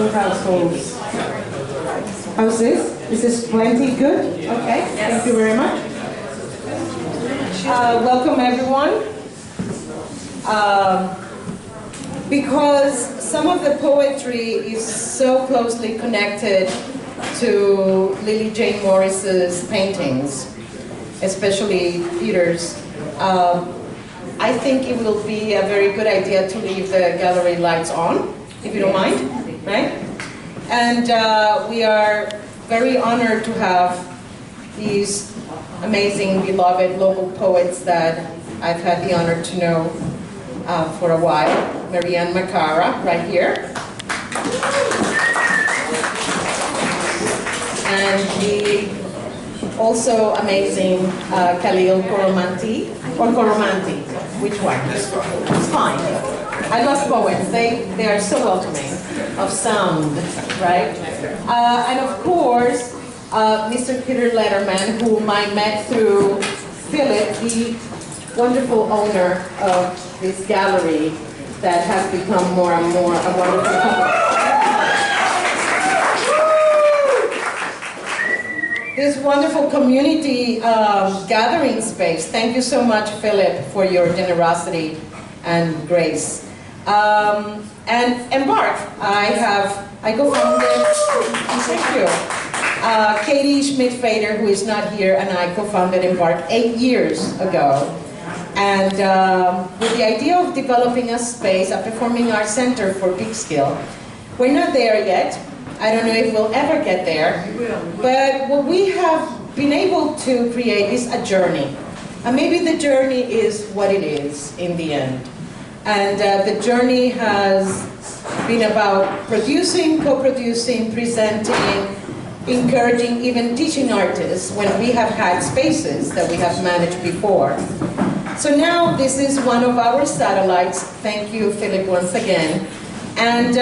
two households. How's this? Is this plenty good? Okay, thank you very much. Welcome everyone. Because some of the poetry is so closely connected to Lily Jane Morris's paintings, especially Peter's, I think it will be a very good idea to leave the gallery lights on, if you don't mind, right? And we are very honored to have these amazing, beloved local poets that I've had the honor to know for a while. Marianne McCarra, right here. And the also amazing Kahlil Koromantee, or Koromantee, which one? It's fine. I love poets, they are so welcoming, of sound, right? And of course, Mr. Peter Letterman, whom I met through Philip, the wonderful owner of this gallery that has become more and more a wonderful company. This wonderful community gathering space. Thank you so much, Philip, for your generosity and grace. And Embark, I co-founded, thank you, Katie Schmidt-Fader, who is not here, and I co-founded Embark 8 years ago. And with the idea of developing a space, a performing arts center for Peekskill. We're not there yet. I don't know if we'll ever get there. But what we have been able to create is a journey. And maybe the journey is what it is in the end. And the journey has been about producing, co-producing, presenting, encouraging, even teaching artists when we have had spaces that we have managed before. So now this is one of our satellites. Thank you, Philip, once again. And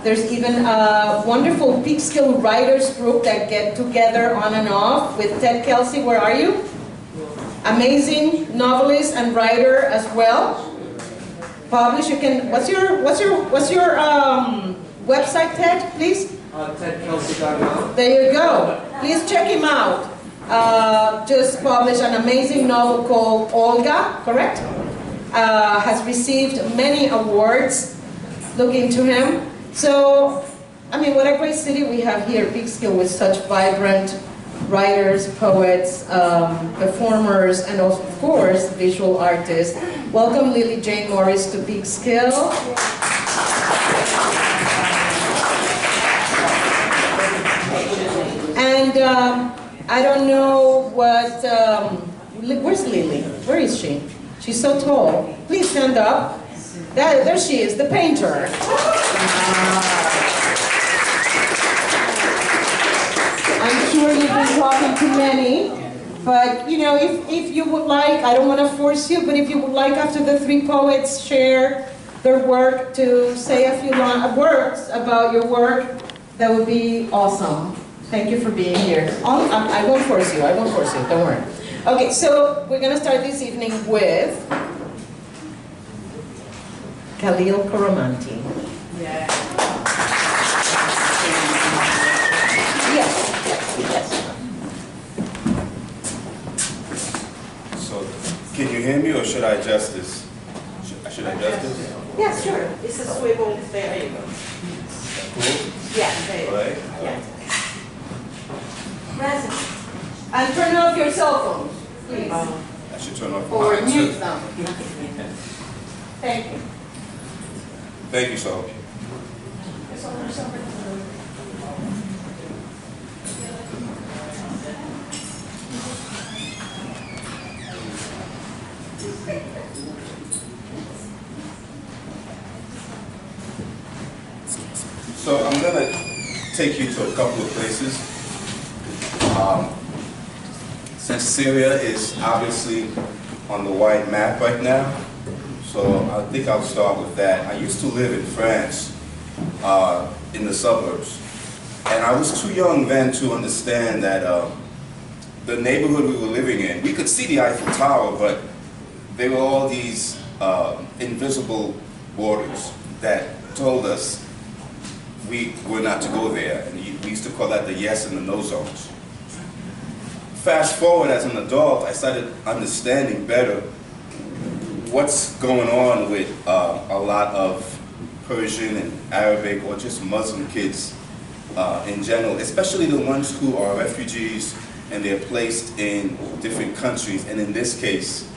there's even a wonderful Peekskill writers group that get together on and off with Ted Kelsey. Where are you? Amazing novelist and writer as well. Publish. You can. What's your website, Ted? Please. TedKelsey.com. There you go. Please check him out. Just published an amazing novel called Olga, correct? Has received many awards. Look into him. So, I mean, what a great city we have here, Peekskill, with such vibrant writers, poets, performers, and of course, visual artists. Welcome Lily Jane Morris to Peekskill. And I don't know what, where's Lily? Where is she? She's so tall. Please stand up. There she is, the painter. I'm sure you've been talking to many, but you know, if you would like, I don't want to force you, but if you would like after the three poets share their work to say a few words about your work, that would be awesome. Thank you for being here. I won't force you, don't worry. Okay, so we're going to start this evening with Kahlil Koromantee. Yeah. Yes. So, can you hear me or should I adjust this? Should I adjust this? Yes, sure. It's a swivel. There you go. Cool? Yeah, there you go. All right? Yeah. And turn off your cell phones, please. I should turn off Or mine mute too. them. Thank you. Thank you, so. So I'm going to take you to a couple of places. Since Syria is obviously on the wide map right now, so I think I'll start with that. I used to live in France, in the suburbs, and I was too young then to understand that the neighborhood we were living in, we could see the Eiffel Tower, but there were all these invisible borders that told us we were not to go there. And we used to call that the yes and the no zones. Fast forward, as an adult, I started understanding better what's going on with a lot of Persian and Arabic or just Muslim kids in general, especially the ones who are refugees and they're placed in different countries, and in this case,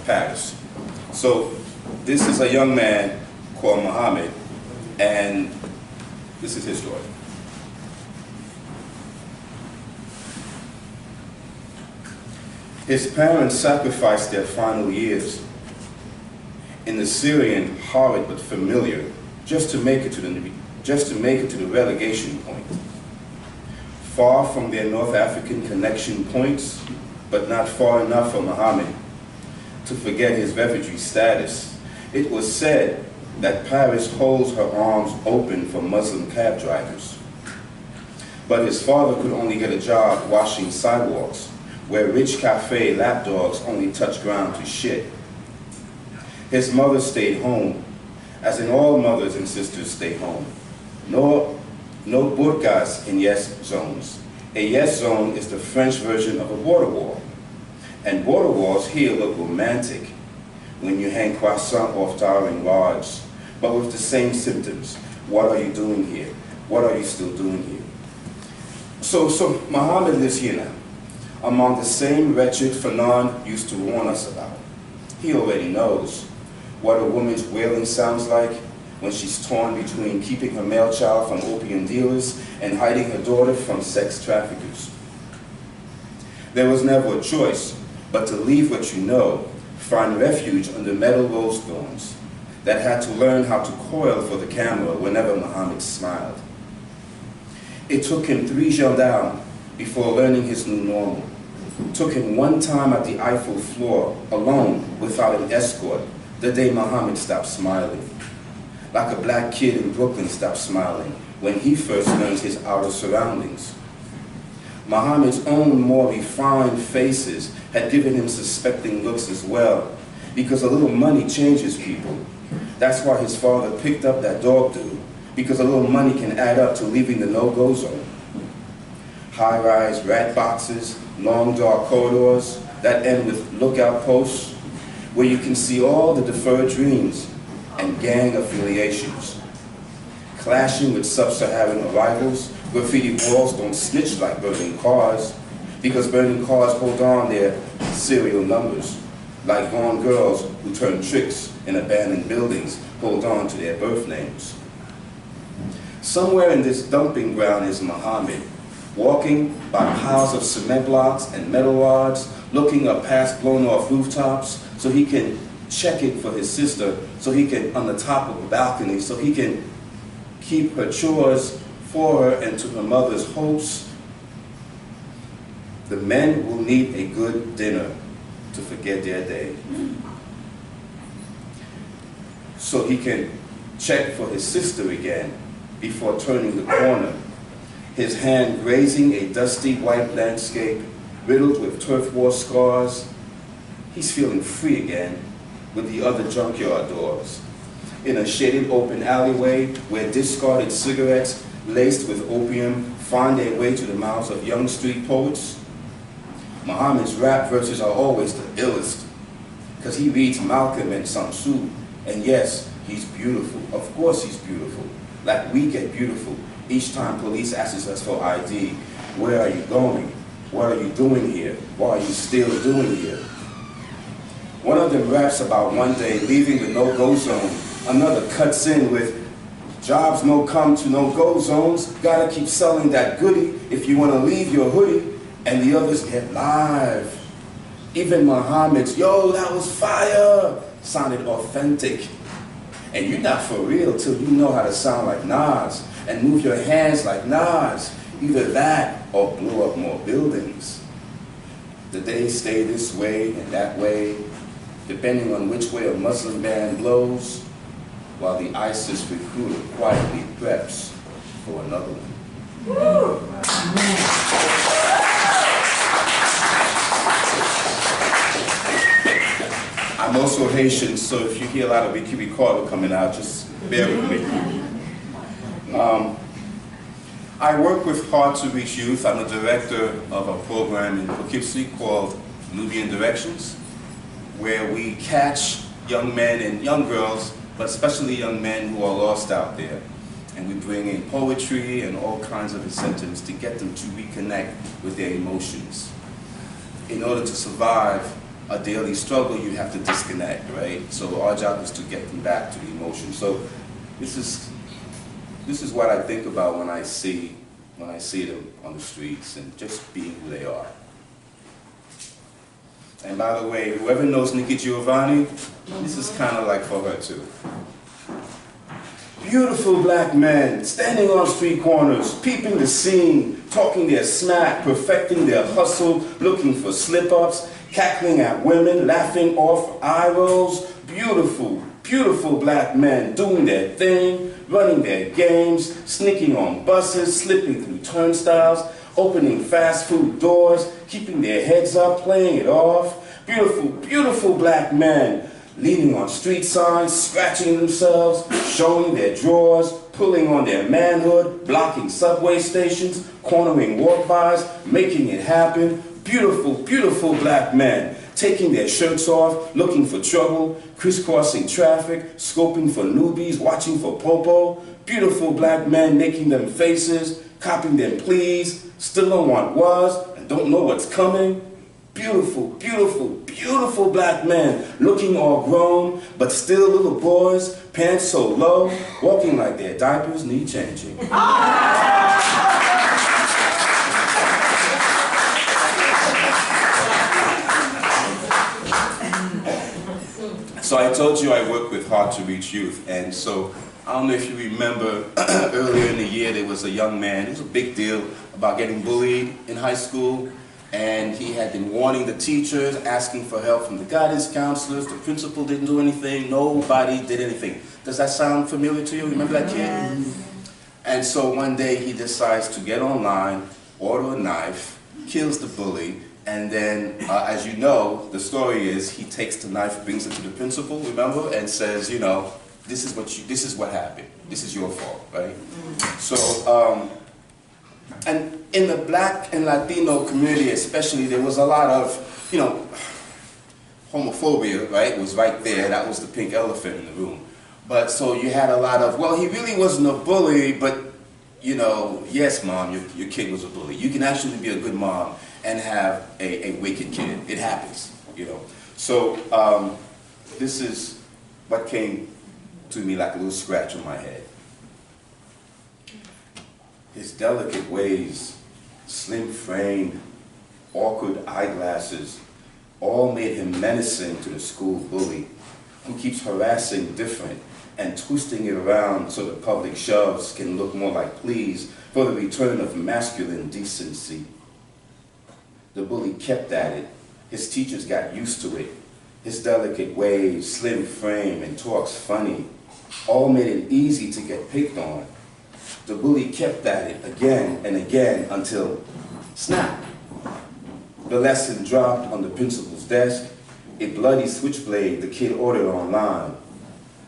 Paris. So this is a young man called Muhammad, and this is his story. His parents sacrificed their final years in the Syrian, horrid but familiar, just to make it to the relegation point. Far from their North African connection points, but not far enough for Muhammad to forget his refugee status. It was said that Paris holds her arms open for Muslim cab drivers. But his father could only get a job washing sidewalks, where rich cafe lapdogs only touch ground to shit. His mother stayed home, as in all mothers and sisters stay home. No burkas in yes zones. A yes zone is the French version of a border wall. And border walls here look romantic when you hang croissant off towering rods, but with the same symptoms. What are you doing here? What are you still doing here? So Muhammad lives here now, among the same wretched Fanon used to warn us about. He already knows what a woman's wailing sounds like when she's torn between keeping her male child from opium dealers and hiding her daughter from sex traffickers. There was never a choice but to leave what you know, find refuge under metal rose thorns that had to learn how to coil for the camera whenever Muhammad smiled. It took him 3 gendarmes before learning his new normal. Took him one time at the Eiffel floor, alone, without an escort, the day Muhammad stopped smiling. Like a black kid in Brooklyn stopped smiling when he first learned his outer surroundings. Muhammad's own more refined faces had given him suspecting looks as well, because a little money changes people. That's why his father picked up that dog dude, because a little money can add up to leaving the no-go zone. High-rise rat boxes, long dark corridors that end with lookout posts, where you can see all the deferred dreams and gang affiliations. Clashing with sub-Saharan arrivals, graffiti walls don't snitch like burning cars, because burning cars hold on their serial numbers, like gone girls who turn tricks in abandoned buildings hold on to their birth names. Somewhere in this dumping ground is Muhammad, walking by piles of cement blocks and metal rods, looking up past blown-off rooftops so he can check it for his sister, so he can, on the top of a balcony, so he can keep her chores for her and to her mother's hopes. The men will need a good dinner to forget their day. So he can check for his sister again before turning the corner, his hand grazing a dusty white landscape riddled with turf war scars. He's feeling free again with the other junkyard doors. In a shaded open alleyway where discarded cigarettes laced with opium find their way to the mouths of young street poets. Muhammad's rap verses are always the illest, because he reads Malcolm and Sun Tzu, and yes, he's beautiful. Of course he's beautiful. Like we get beautiful each time police asks us for ID. Where are you going? What are you doing here? What are you still doing here? One of them raps about one day leaving the no-go zone. Another cuts in with, jobs no come to no-go zones. Gotta keep selling that goodie if you wanna leave your hoodie. And the others get live. Even Muhammad's, yo, that was fire, sounded authentic. And you're not for real till you know how to sound like Nas and move your hands like Nas. Either that or blow up more buildings. The days stay this way and that way, depending on which way a Muslim band blows, while the ISIS recruiter quietly preps for another one. I'm also Haitian, so if you hear a lot of Ricky Ricardo coming out, just bear with me. I work with Hard to Reach Youth. I'm a director of a program in Poughkeepsie called Nubian Directions, where we catch young men and young girls, but especially young men who are lost out there. And we bring in poetry and all kinds of incentives to get them to reconnect with their emotions. In order to survive a daily struggle, you have to disconnect, right? So our job is to get them back to the emotions. So this is what I think about when I see them on the streets and just being who they are. And by the way, whoever knows Nikki Giovanni, this is kind of like for her too. Beautiful black men standing on street corners, peeping the scene, talking their smack, perfecting their hustle, looking for slip-ups, cackling at women, laughing off eye rolls. Beautiful, beautiful black men doing their thing, running their games, sneaking on buses, slipping through turnstiles, opening fast food doors, keeping their heads up, playing it off. Beautiful, beautiful black men leaning on street signs, scratching themselves, showing their drawers, pulling on their manhood, blocking subway stations, cornering walk-bys, making it happen. Beautiful, beautiful black men taking their shirts off, looking for trouble, crisscrossing traffic, scoping for newbies, watching for popo. Beautiful black men making them faces, copying them please, still don't want was, and don't know what's coming. Beautiful, beautiful, beautiful black men, looking all grown, but still little boys, pants so low, walking like their diapers need changing. So I told you I work with Hard to Reach Youth, and so I don't know if you remember earlier in the year there was a young man, it was a big deal about getting bullied in high school. And he had been warning the teachers, asking for help from the guidance counselors. The principal didn't do anything. Nobody did anything. Does that sound familiar to you? Remember that kid? Yes. And so one day he decides to get online, order a knife, kills the bully, and then, as you know, the story is he takes the knife, brings it to the principal, remember, and says, you know, this is what happened. This is your fault, right? So, and in the black and Latino community especially, there was a lot of, you know, homophobia, right? It was right there. That was the pink elephant in the room. But so you had a lot of, well, he really wasn't a bully, but, you know, yes, mom, your kid was a bully. You can actually be a good mom and have a wicked kid. It happens, you know. So this is what came to me like a little scratch on my head. His delicate ways, slim frame, awkward eyeglasses, all made him menacing to the school bully, who keeps harassing different and twisting it around so the public shoves can look more like pleas for the return of masculine decency. The bully kept at it. His teachers got used to it. His delicate ways, slim frame, and talks funny, all made it easy to get picked on. The bully kept at it again and again until, snap. The lesson dropped on the principal's desk, a bloody switchblade the kid ordered online.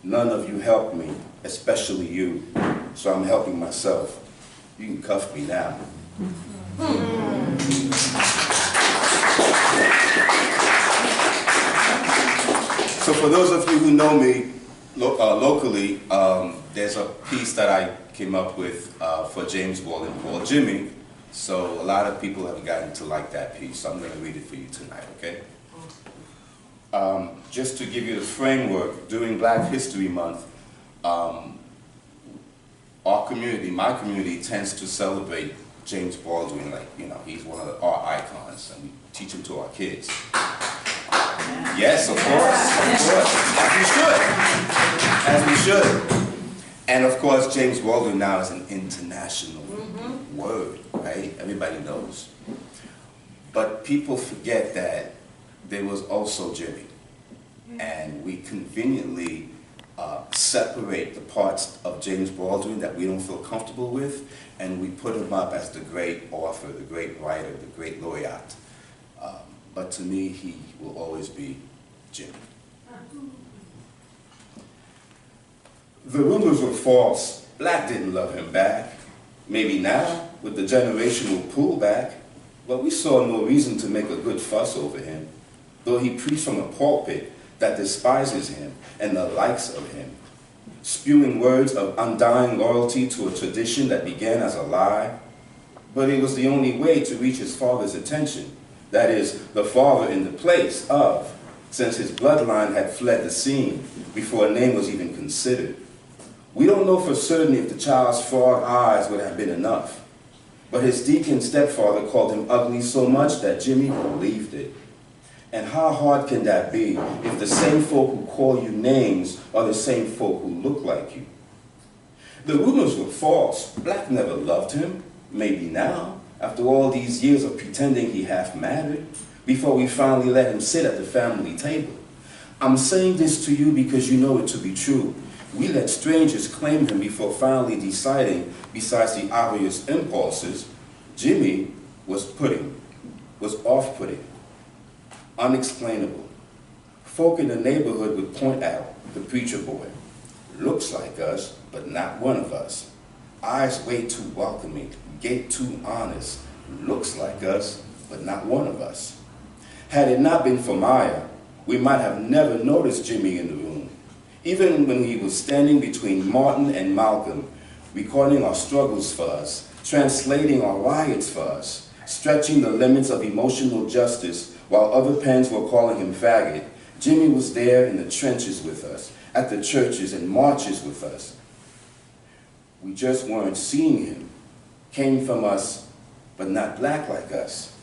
None of you helped me, especially you, so I'm helping myself. You can cuff me now. So for those of you who know me locally, there's a piece that I came up with for James Baldwin called Jimmy. So a lot of people have gotten to like that piece, so I'm going to read it for you tonight, okay? Just to give you the framework, during Black History Month, our community, my community, tends to celebrate James Baldwin, like, you know, he's one of our icons, and we teach him to our kids. Yes, of course, as we should. And of course, James Baldwin now is an international word, right? Everybody knows. But people forget that there was also Jimmy. And we conveniently separate the parts of James Baldwin that we don't feel comfortable with, and we put him up as the great author, the great writer, the great laureate. But to me, he will always be Jimmy. The rumors were false Black didn't love him back. Maybe now, with the generational pullback, but we saw no reason to make a good fuss over him, though he preached from a pulpit that despises him and the likes of him, spewing words of undying loyalty to a tradition that began as a lie. But it was the only way to reach his father's attention, that is, the father in the place of, since his bloodline had fled the scene before a name was even considered. We don't know for certain if the child's frog eyes would have been enough, but his deacon stepfather called him ugly so much that Jimmy believed it. And how hard can that be if the same folk who call you names are the same folk who look like you? The rumors were false. Black never loved him. Maybe now, after all these years of pretending he half mattered, before we finally let him sit at the family table. I'm saying this to you because you know it to be true. We let strangers claim him before finally deciding, besides the obvious impulses, Jimmy was off-putting, unexplainable. Folk in the neighborhood would point out the preacher boy. Looks like us, but not one of us. Eyes way too welcoming, gait too honest. Looks like us, but not one of us. Had it not been for Maya, we might have never noticed Jimmy in the room, even when he was standing between Martin and Malcolm, recording our struggles for us, translating our riots for us, stretching the limits of emotional justice while other pens were calling him faggot. Jimmy was there in the trenches with us, at the churches and marches with us. We just weren't seeing him. Came from us, but not black like us.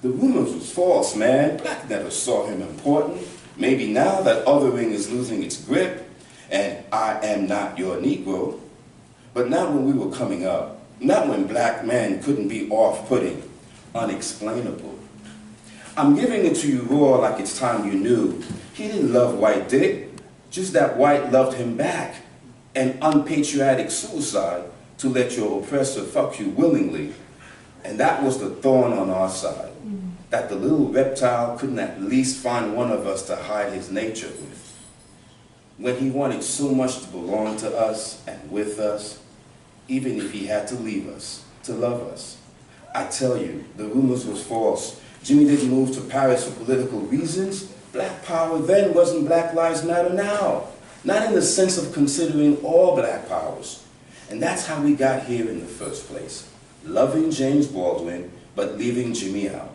The rumors was false, man. Black never saw him important. Maybe now that othering is losing its grip, and I am not your Negro, but not when we were coming up, not when black men couldn't be off-putting, unexplainable. I'm giving it to you raw like it's time you knew. He didn't love white dick, just that white loved him back. An unpatriotic suicide to let your oppressor fuck you willingly. And that was the thorn on our side, that the little reptile couldn't at least find one of us to hide his nature with. When he wanted so much to belong to us and with us, even if he had to leave us, to love us. I tell you, the rumors was false. Jimmy didn't move to Paris for political reasons. Black power then wasn't Black Lives Matter now. Not in the sense of considering all black powers. And that's how we got here in the first place. Loving James Baldwin, but leaving Jimmy out.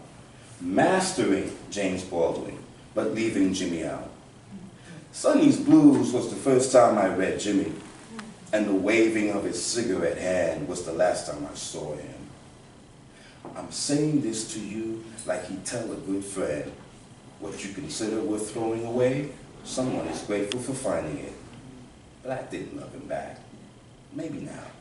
Mastering James Baldwin, but leaving Jimmy out. Sonny's Blues was the first time I read Jimmy, and the waving of his cigarette hand was the last time I saw him. I'm saying this to you like he'd tell a good friend. What you consider worth throwing away, someone is grateful for finding it. Black didn't love him back. Maybe now.